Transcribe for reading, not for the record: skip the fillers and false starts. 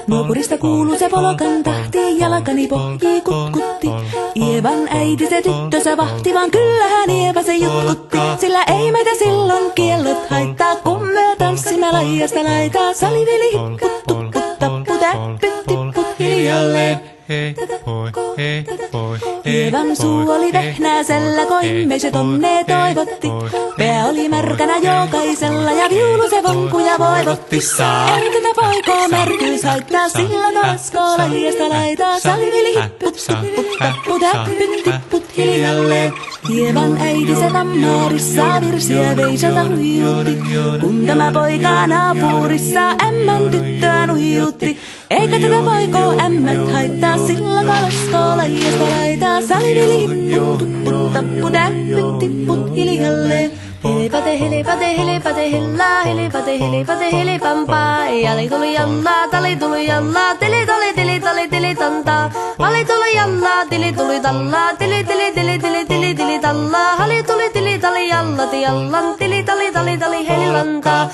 Nuopurista kuuluu se polokan tahti, jalkani pohjii kutkutti. Ievan äiti se tyttönsä vahti, vaan kyllähän Ieva se jutkutti. Sillä ei meitä silloin kiellot haittaa, kun me tanssimme laidasta laitaa. Salivili hipput, tupput, tappu, täppyt, tipput hiljalleen. Hei, hoi. Ievan suu oli vehnäisellä, koimme se tonne toivotti. Pää oli märkänä jokaisella ja viulu se vonkuja voivotti. Ei tätä poikoo märkyys haittaa, sillä taasko laidasta laitaa. Salivili hipput, tupput, tappu, täppyt, tipput hiljalleen. Ievan äiti se tammaarissa virsiä veisata huijutti. Kun tämä poika naapurissa ämmän tyttöä nuijutti. Eikä tätä poikoo ämmät haittaa, sillä kalasko laidasta laitaa. Salivili hipput, tupput, tappu, täppyt, tipput hiljalleen. Hilipate, hilipate, hilipate, hillaa, hilipate, hilipate, hilipampaa. Jali tuli jallaa, tali tuli jallaa, tili tuli, tili tali, tili tantaa. Hali tuli jallaa, tili tuli tallaa, tili tili, tili tili, tili tili tallaa. Hali tuli, tili tali, jallati jallan, tili tali, tali tali, helilantaa.